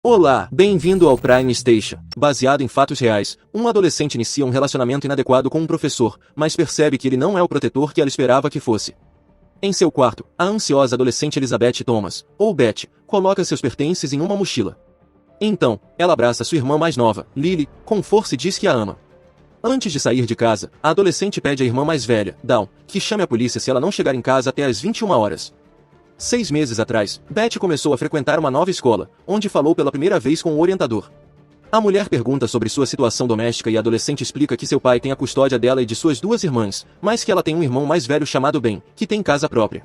Olá, bem-vindo ao Prime Station. Baseado em fatos reais, um adolescente inicia um relacionamento inadequado com um professor, mas percebe que ele não é o protetor que ela esperava que fosse. Em seu quarto, a ansiosa adolescente Elizabeth Thomas, ou Beth, coloca seus pertences em uma mochila. Então, ela abraça sua irmã mais nova, Lily, com força e diz que a ama. Antes de sair de casa, a adolescente pede à irmã mais velha, Dawn, que chame a polícia se ela não chegar em casa até às 21 horas. 6 meses atrás, Beth começou a frequentar uma nova escola, onde falou pela primeira vez com o orientador. A mulher pergunta sobre sua situação doméstica e a adolescente explica que seu pai tem a custódia dela e de suas duas irmãs, mas que ela tem um irmão mais velho chamado Ben, que tem casa própria.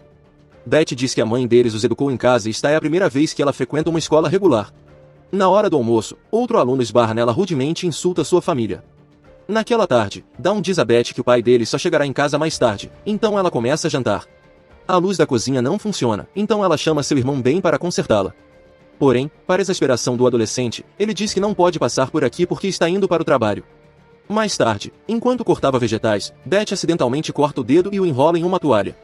Beth diz que a mãe deles os educou em casa e esta é a primeira vez que ela frequenta uma escola regular. Na hora do almoço, outro aluno esbarra nela rudemente e insulta sua família. Naquela tarde, Dawn diz a Beth que o pai deles só chegará em casa mais tarde, então ela começa a jantar. A luz da cozinha não funciona, então ela chama seu irmão Ben para consertá-la. Porém, para exasperação do adolescente, ele diz que não pode passar por aqui porque está indo para o trabalho. Mais tarde, enquanto cortava vegetais, Beth acidentalmente corta o dedo e o enrola em uma toalha.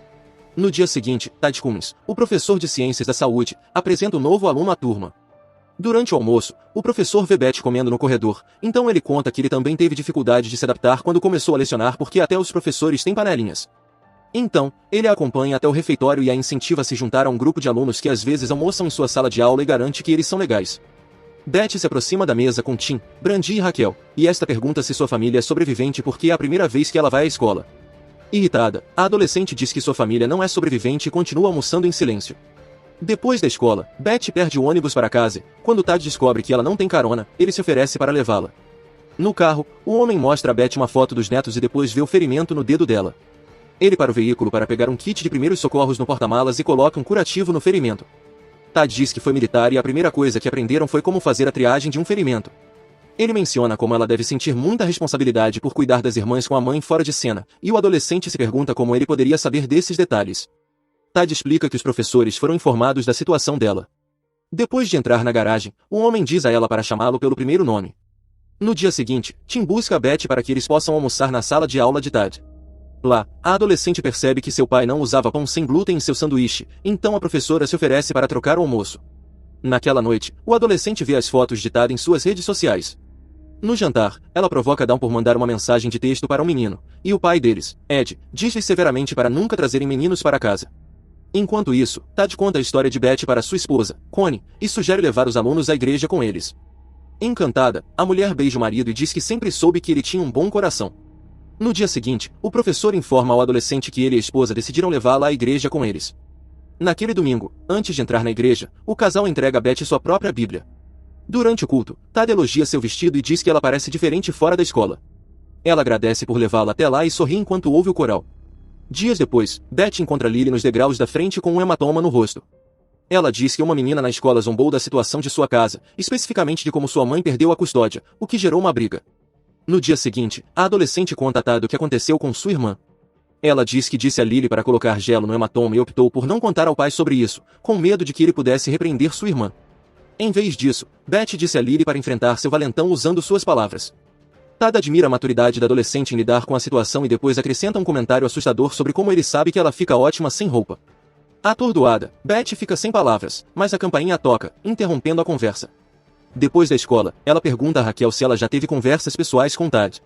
No dia seguinte, Tad Cummins, o professor de Ciências da Saúde, apresenta um novo aluno à turma. Durante o almoço, o professor vê Beth comendo no corredor, então ele conta que ele também teve dificuldade de se adaptar quando começou a lecionar porque até os professores têm panelinhas. Então, ele a acompanha até o refeitório e a incentiva a se juntar a um grupo de alunos que às vezes almoçam em sua sala de aula e garante que eles são legais. Beth se aproxima da mesa com Tim, Brandi e Raquel, e esta pergunta se sua família é sobrevivente porque é a primeira vez que ela vai à escola. Irritada, a adolescente diz que sua família não é sobrevivente e continua almoçando em silêncio. Depois da escola, Beth perde o ônibus para casa. Quando Tad descobre que ela não tem carona, ele se oferece para levá-la. No carro, o homem mostra a Beth uma foto dos netos e depois vê o ferimento no dedo dela. Ele para o veículo para pegar um kit de primeiros socorros no porta-malas e coloca um curativo no ferimento. Tad diz que foi militar e a primeira coisa que aprenderam foi como fazer a triagem de um ferimento. Ele menciona como ela deve sentir muita responsabilidade por cuidar das irmãs com a mãe fora de cena, e o adolescente se pergunta como ele poderia saber desses detalhes. Tad explica que os professores foram informados da situação dela. Depois de entrar na garagem, o homem diz a ela para chamá-lo pelo primeiro nome. No dia seguinte, Tim busca a Beth para que eles possam almoçar na sala de aula de Tad. Lá, a adolescente percebe que seu pai não usava pão sem glúten em seu sanduíche, então a professora se oferece para trocar o almoço. Naquela noite, o adolescente vê as fotos de Tad em suas redes sociais. No jantar, ela provoca Dawn por mandar uma mensagem de texto para um menino, e o pai deles, Ed, diz-lhes severamente para nunca trazerem meninos para casa. Enquanto isso, Tad conta a história de Beth para sua esposa, Connie, e sugere levar os alunos à igreja com eles. Encantada, a mulher beija o marido e diz que sempre soube que ele tinha um bom coração. No dia seguinte, o professor informa ao adolescente que ele e a esposa decidiram levá-la à igreja com eles. Naquele domingo, antes de entrar na igreja, o casal entrega a Beth sua própria Bíblia. Durante o culto, Tad elogia seu vestido e diz que ela parece diferente fora da escola. Ela agradece por levá-la até lá e sorri enquanto ouve o coral. Dias depois, Beth encontra Lily nos degraus da frente com um hematoma no rosto. Ela diz que uma menina na escola zombou da situação de sua casa, especificamente de como sua mãe perdeu a custódia, o que gerou uma briga. No dia seguinte, a adolescente conta a Tad o que aconteceu com sua irmã. Ela diz que disse a Lily para colocar gelo no hematoma e optou por não contar ao pai sobre isso, com medo de que ele pudesse repreender sua irmã. Em vez disso, Beth disse a Lily para enfrentar seu valentão usando suas palavras. Tad admira a maturidade da adolescente em lidar com a situação e depois acrescenta um comentário assustador sobre como ele sabe que ela fica ótima sem roupa. Atordoada, Beth fica sem palavras, mas a campainha toca, interrompendo a conversa. Depois da escola, ela pergunta a Raquel se ela já teve conversas pessoais com Tad.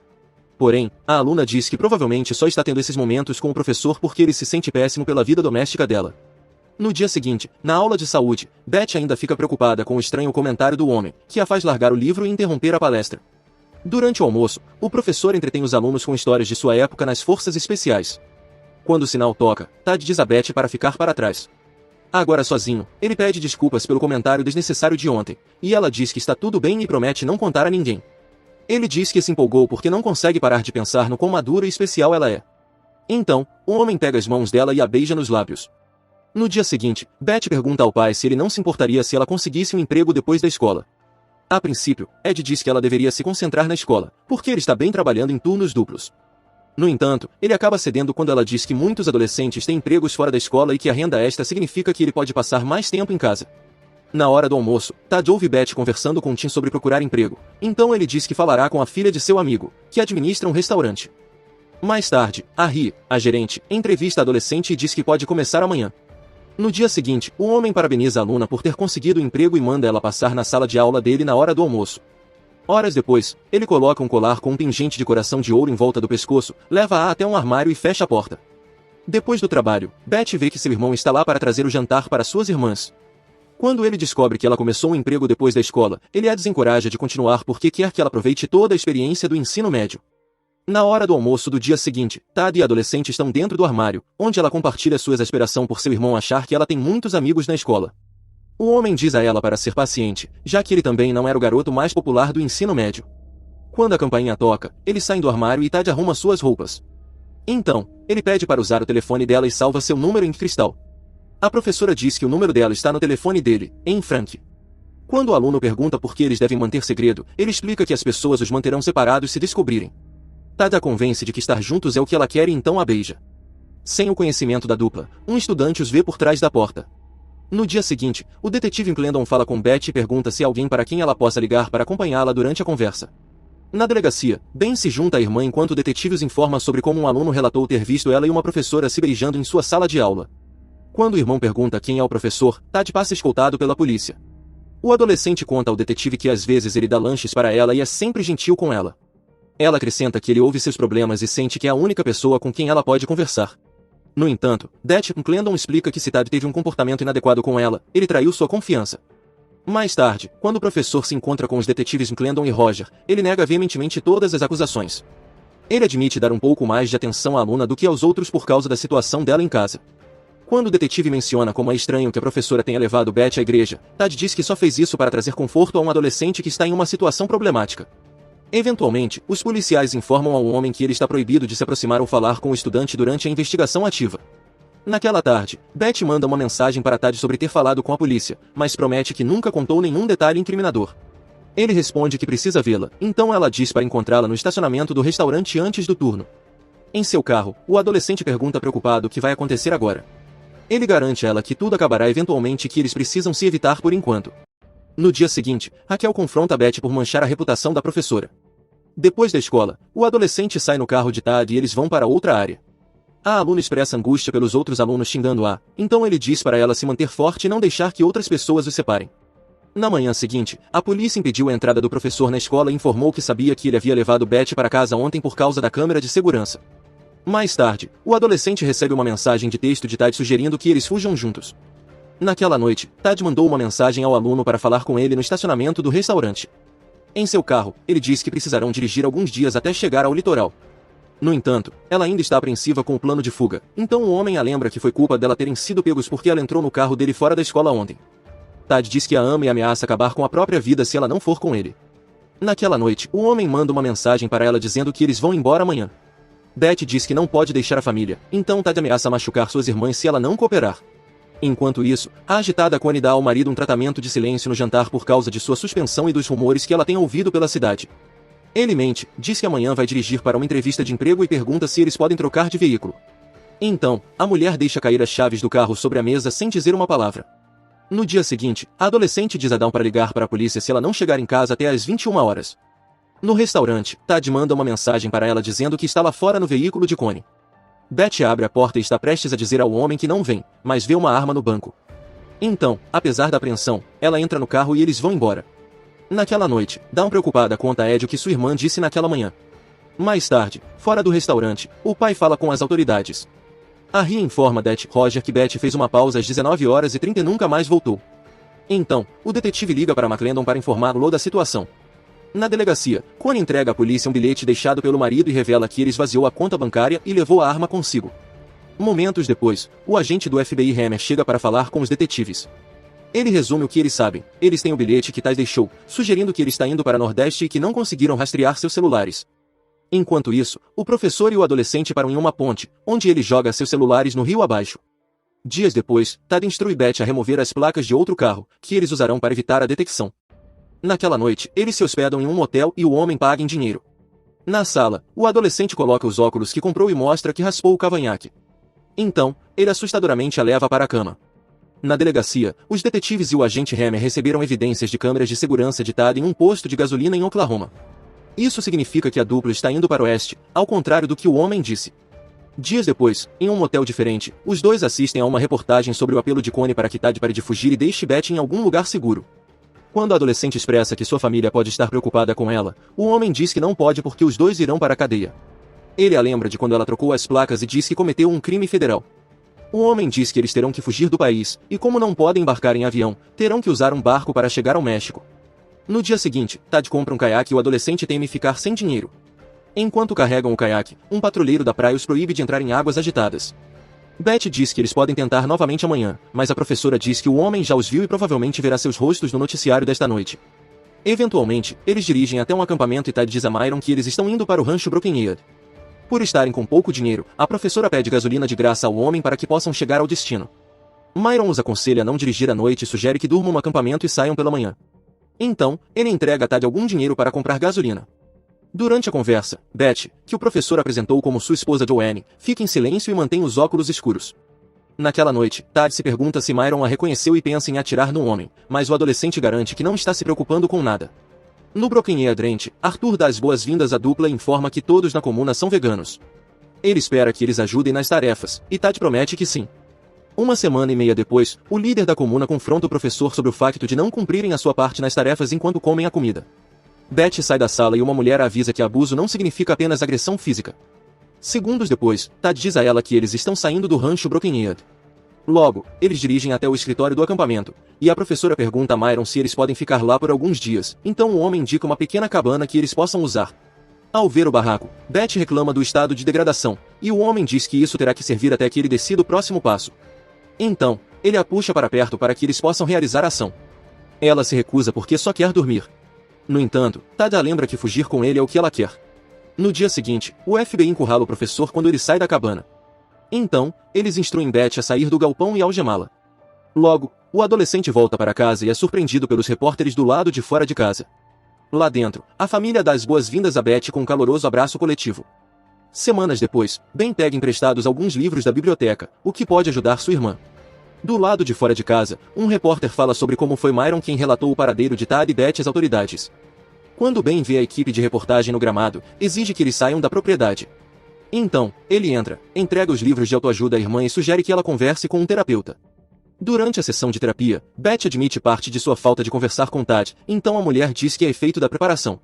Porém, a aluna diz que provavelmente só está tendo esses momentos com o professor porque ele se sente péssimo pela vida doméstica dela. No dia seguinte, na aula de saúde, Beth ainda fica preocupada com o estranho comentário do homem, que a faz largar o livro e interromper a palestra. Durante o almoço, o professor entretém os alunos com histórias de sua época nas forças especiais. Quando o sinal toca, Tad diz a Beth para ficar para trás. Agora sozinho, ele pede desculpas pelo comentário desnecessário de ontem, e ela diz que está tudo bem e promete não contar a ninguém. Ele diz que se empolgou porque não consegue parar de pensar no quão madura e especial ela é. Então, o homem pega as mãos dela e a beija nos lábios. No dia seguinte, Beth pergunta ao pai se ele não se importaria se ela conseguisse um emprego depois da escola. A princípio, Ed diz que ela deveria se concentrar na escola, porque ele está bem trabalhando em turnos duplos. No entanto, ele acaba cedendo quando ela diz que muitos adolescentes têm empregos fora da escola e que a renda extra significa que ele pode passar mais tempo em casa. Na hora do almoço, Tad ouve Beth conversando com Tim sobre procurar emprego, então ele diz que falará com a filha de seu amigo, que administra um restaurante. Mais tarde, a Ri, a gerente, entrevista a adolescente e diz que pode começar amanhã. No dia seguinte, o homem parabeniza a aluna por ter conseguido o emprego e manda ela passar na sala de aula dele na hora do almoço. Horas depois, ele coloca um colar com um pingente de coração de ouro em volta do pescoço, leva-a até um armário e fecha a porta. Depois do trabalho, Beth vê que seu irmão está lá para trazer o jantar para suas irmãs. Quando ele descobre que ela começou um emprego depois da escola, ele a desencoraja de continuar porque quer que ela aproveite toda a experiência do ensino médio. Na hora do almoço do dia seguinte, Tad e a adolescente estão dentro do armário, onde ela compartilha sua exasperação por seu irmão achar que ela tem muitos amigos na escola. O homem diz a ela para ser paciente, já que ele também não era o garoto mais popular do ensino médio. Quando a campainha toca, eles saem do armário e Tad arruma suas roupas. Então, ele pede para usar o telefone dela e salva seu número em cristal. A professora diz que o número dela está no telefone dele, em Frank. Quando o aluno pergunta por que eles devem manter segredo, ele explica que as pessoas os manterão separados se descobrirem. Tad a convence de que estar juntos é o que ela quer e então a beija. Sem o conhecimento da dupla, um estudante os vê por trás da porta. No dia seguinte, o detetive Clendon fala com Beth e pergunta se há alguém para quem ela possa ligar para acompanhá-la durante a conversa. Na delegacia, Ben se junta à irmã enquanto o detetive os informa sobre como um aluno relatou ter visto ela e uma professora se beijando em sua sala de aula. Quando o irmão pergunta quem é o professor, Tad passa escoltado pela polícia. O adolescente conta ao detetive que às vezes ele dá lanches para ela e é sempre gentil com ela. Ela acrescenta que ele ouve seus problemas e sente que é a única pessoa com quem ela pode conversar. No entanto, Detective Clendon explica que se Tad teve um comportamento inadequado com ela, ele traiu sua confiança. Mais tarde, quando o professor se encontra com os detetives Clendon e Roger, ele nega veementemente todas as acusações. Ele admite dar um pouco mais de atenção à aluna do que aos outros por causa da situação dela em casa. Quando o detetive menciona como é estranho que a professora tenha levado Beth à igreja, Tad diz que só fez isso para trazer conforto a um adolescente que está em uma situação problemática. Eventualmente, os policiais informam ao homem que ele está proibido de se aproximar ou falar com o estudante durante a investigação ativa. Naquela tarde, Beth manda uma mensagem para Tad sobre ter falado com a polícia, mas promete que nunca contou nenhum detalhe incriminador. Ele responde que precisa vê-la, então ela diz para encontrá-la no estacionamento do restaurante antes do turno. Em seu carro, o adolescente pergunta preocupado o que vai acontecer agora. Ele garante a ela que tudo acabará eventualmente e que eles precisam se evitar por enquanto. No dia seguinte, Raquel confronta Beth por manchar a reputação da professora. Depois da escola, o adolescente sai no carro de Tad e eles vão para outra área. A aluna expressa angústia pelos outros alunos xingando-a, então ele diz para ela se manter forte e não deixar que outras pessoas os separem. Na manhã seguinte, a polícia impediu a entrada do professor na escola e informou que sabia que ele havia levado Beth para casa ontem por causa da câmera de segurança. Mais tarde, o adolescente recebe uma mensagem de texto de Tad sugerindo que eles fujam juntos. Naquela noite, Tad mandou uma mensagem ao aluno para falar com ele no estacionamento do restaurante. Em seu carro, ele diz que precisarão dirigir alguns dias até chegar ao litoral. No entanto, ela ainda está apreensiva com o plano de fuga, então o homem a lembra que foi culpa dela terem sido pegos porque ela entrou no carro dele fora da escola ontem. Tad diz que a ama e ameaça acabar com a própria vida se ela não for com ele. Naquela noite, o homem manda uma mensagem para ela dizendo que eles vão embora amanhã. Beth diz que não pode deixar a família, então Tad ameaça machucar suas irmãs se ela não cooperar. Enquanto isso, a agitada Connie dá ao marido um tratamento de silêncio no jantar por causa de sua suspensão e dos rumores que ela tem ouvido pela cidade. Ele mente, diz que amanhã vai dirigir para uma entrevista de emprego e pergunta se eles podem trocar de veículo. Então, a mulher deixa cair as chaves do carro sobre a mesa sem dizer uma palavra. No dia seguinte, a adolescente diz a Dawn para ligar para a polícia se ela não chegar em casa até às 21 horas. No restaurante, Tad manda uma mensagem para ela dizendo que está lá fora no veículo de Connie. Beth abre a porta e está prestes a dizer ao homem que não vem, mas vê uma arma no banco. Então, apesar da apreensão, ela entra no carro e eles vão embora. Naquela noite, Dawn preocupada conta a Ed o que sua irmã disse naquela manhã. Mais tarde, fora do restaurante, o pai fala com as autoridades. A Ria informa Roger que Beth fez uma pausa às 19h30 e nunca mais voltou. Então, o detetive liga para McClendon para informá-lo da situação. Na delegacia, Connie entrega à polícia um bilhete deixado pelo marido e revela que ele esvaziou a conta bancária e levou a arma consigo. Momentos depois, o agente do FBI Hammer chega para falar com os detetives. Ele resume o que eles sabem. Eles têm o bilhete que Tad deixou, sugerindo que ele está indo para Nordeste e que não conseguiram rastrear seus celulares. Enquanto isso, o professor e o adolescente param em uma ponte, onde ele joga seus celulares no rio abaixo. Dias depois, Tad instrui Beth a remover as placas de outro carro, que eles usarão para evitar a detecção. Naquela noite, eles se hospedam em um motel e o homem paga em dinheiro. Na sala, o adolescente coloca os óculos que comprou e mostra que raspou o cavanhaque. Então, ele assustadoramente a leva para a cama. Na delegacia, os detetives e o agente Hammer receberam evidências de câmeras de segurança de Tad em um posto de gasolina em Oklahoma. Isso significa que a dupla está indo para o oeste, ao contrário do que o homem disse. Dias depois, em um motel diferente, os dois assistem a uma reportagem sobre o apelo de Connie para que Tad pare de fugir e deixe Beth em algum lugar seguro. Quando a adolescente expressa que sua família pode estar preocupada com ela, o homem diz que não pode porque os dois irão para a cadeia. Ele a lembra de quando ela trocou as placas e diz que cometeu um crime federal. O homem diz que eles terão que fugir do país, e como não podem embarcar em avião, terão que usar um barco para chegar ao México. No dia seguinte, Tad compra um caiaque e o adolescente teme ficar sem dinheiro. Enquanto carregam o caiaque, um patrulheiro da praia os proíbe de entrar em águas agitadas. Beth diz que eles podem tentar novamente amanhã, mas a professora diz que o homem já os viu e provavelmente verá seus rostos no noticiário desta noite. Eventualmente, eles dirigem até um acampamento e Tad diz a Myron que eles estão indo para o rancho Brokenhead. Por estarem com pouco dinheiro, a professora pede gasolina de graça ao homem para que possam chegar ao destino. Myron os aconselha a não dirigir à noite e sugere que durmam no acampamento e saiam pela manhã. Então, ele entrega a Tad algum dinheiro para comprar gasolina. Durante a conversa, Beth, que o professor apresentou como sua esposa Joanne, fica em silêncio e mantém os óculos escuros. Naquela noite, Tad se pergunta se Myron a reconheceu e pensa em atirar no homem, mas o adolescente garante que não está se preocupando com nada. No Brokenhead Ranch, Arthur dá as boas-vindas à dupla e informa que todos na comuna são veganos. Ele espera que eles ajudem nas tarefas, e Tad promete que sim. Uma semana e meia depois, o líder da comuna confronta o professor sobre o facto de não cumprirem a sua parte nas tarefas enquanto comem a comida. Beth sai da sala e uma mulher a avisa que abuso não significa apenas agressão física. Segundos depois, Tad diz a ela que eles estão saindo do rancho Brokenhead. Logo, eles dirigem até o escritório do acampamento, e a professora pergunta a Myron se eles podem ficar lá por alguns dias, então o homem indica uma pequena cabana que eles possam usar. Ao ver o barraco, Beth reclama do estado de degradação, e o homem diz que isso terá que servir até que ele decida o próximo passo. Então, ele a puxa para perto para que eles possam realizar a ação. Ela se recusa porque só quer dormir. No entanto, Tad a lembra que fugir com ele é o que ela quer. No dia seguinte, o FBI encurrala o professor quando ele sai da cabana. Então, eles instruem Beth a sair do galpão e algemá-la. Logo, o adolescente volta para casa e é surpreendido pelos repórteres do lado de fora de casa. Lá dentro, a família dá as boas-vindas a Beth com um caloroso abraço coletivo. Semanas depois, Ben pega emprestados alguns livros da biblioteca, o que pode ajudar sua irmã. Do lado de fora de casa, um repórter fala sobre como foi Myron quem relatou o paradeiro de Tad e Beth às autoridades. Quando Ben vê a equipe de reportagem no gramado, exige que eles saiam da propriedade. Então, ele entra, entrega os livros de autoajuda à irmã e sugere que ela converse com um terapeuta. Durante a sessão de terapia, Beth admite parte de sua falta de conversar com Tad, então a mulher diz que é efeito da preparação.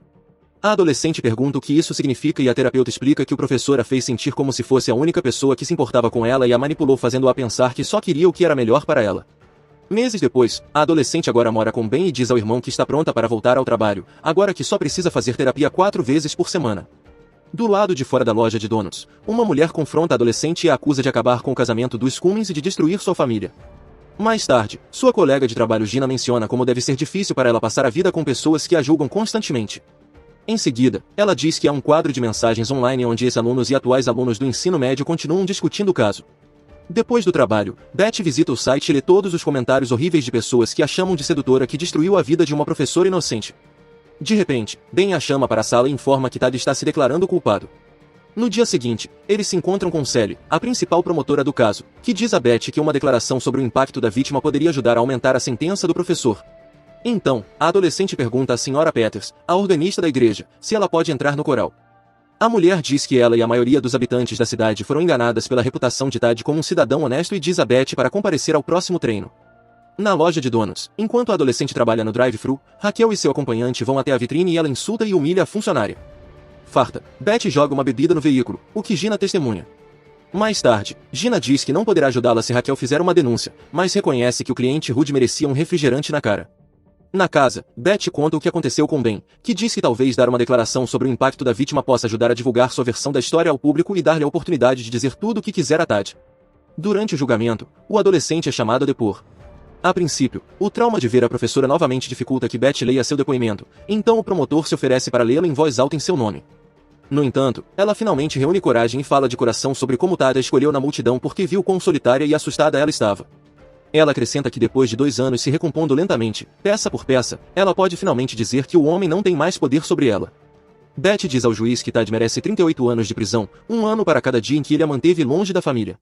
A adolescente pergunta o que isso significa e a terapeuta explica que o professor a fez sentir como se fosse a única pessoa que se importava com ela e a manipulou fazendo-a pensar que só queria o que era melhor para ela. Meses depois, a adolescente agora mora com Ben e diz ao irmão que está pronta para voltar ao trabalho, agora que só precisa fazer terapia 4 vezes por semana. Do lado de fora da loja de donuts, uma mulher confronta a adolescente e a acusa de acabar com o casamento dos Cummins e de destruir sua família. Mais tarde, sua colega de trabalho Gina menciona como deve ser difícil para ela passar a vida com pessoas que a julgam constantemente. Em seguida, ela diz que há um quadro de mensagens online onde ex-alunos e atuais alunos do ensino médio continuam discutindo o caso. Depois do trabalho, Beth visita o site e lê todos os comentários horríveis de pessoas que a chamam de sedutora que destruiu a vida de uma professora inocente. De repente, Ben a chama para a sala e informa que Tad está se declarando culpado. No dia seguinte, eles se encontram com Sally, a principal promotora do caso, que diz a Beth que uma declaração sobre o impacto da vítima poderia ajudar a aumentar a sentença do professor. Então, a adolescente pergunta à Sra. Peters, a organista da igreja, se ela pode entrar no coral. A mulher diz que ela e a maioria dos habitantes da cidade foram enganadas pela reputação de Tad como um cidadão honesto e diz a Beth para comparecer ao próximo treino. Na loja de donuts, enquanto a adolescente trabalha no drive-thru, Raquel e seu acompanhante vão até a vitrine e ela insulta e humilha a funcionária. Farta, Beth joga uma bebida no veículo, o que Gina testemunha. Mais tarde, Gina diz que não poderá ajudá-la se Raquel fizer uma denúncia, mas reconhece que o cliente rude merecia um refrigerante na cara. Na casa, Beth conta o que aconteceu com Ben, que diz que talvez dar uma declaração sobre o impacto da vítima possa ajudar a divulgar sua versão da história ao público e dar-lhe a oportunidade de dizer tudo o que quiser a Tad. Durante o julgamento, o adolescente é chamado a depor. A princípio, o trauma de ver a professora novamente dificulta que Beth leia seu depoimento, então o promotor se oferece para lê-lo em voz alta em seu nome. No entanto, ela finalmente reúne coragem e fala de coração sobre como Tad a escolheu na multidão porque viu quão solitária e assustada ela estava. Ela acrescenta que depois de 2 anos se recompondo lentamente, peça por peça, ela pode finalmente dizer que o homem não tem mais poder sobre ela. Beth diz ao juiz que Tad merece 38 anos de prisão, 1 ano para cada dia em que ele a manteve longe da família.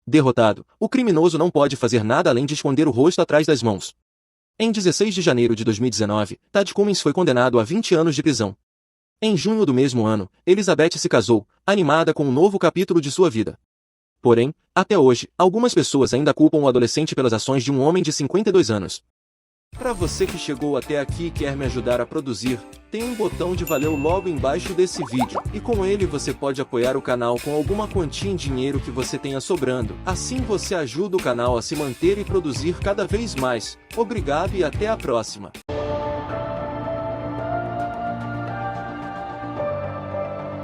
Derrotado, o criminoso não pode fazer nada além de esconder o rosto atrás das mãos. Em 16 de janeiro de 2019, Tad Cummins foi condenado a 20 anos de prisão. Em junho do mesmo ano, Elizabeth se casou, animada com um novo capítulo de sua vida. Porém, até hoje, algumas pessoas ainda culpam o adolescente pelas ações de um homem de 52 anos. Para você que chegou até aqui e quer me ajudar a produzir, tem um botão de valeu logo embaixo desse vídeo, e com ele você pode apoiar o canal com alguma quantia em dinheiro que você tenha sobrando. Assim você ajuda o canal a se manter e produzir cada vez mais. Obrigado e até a próxima.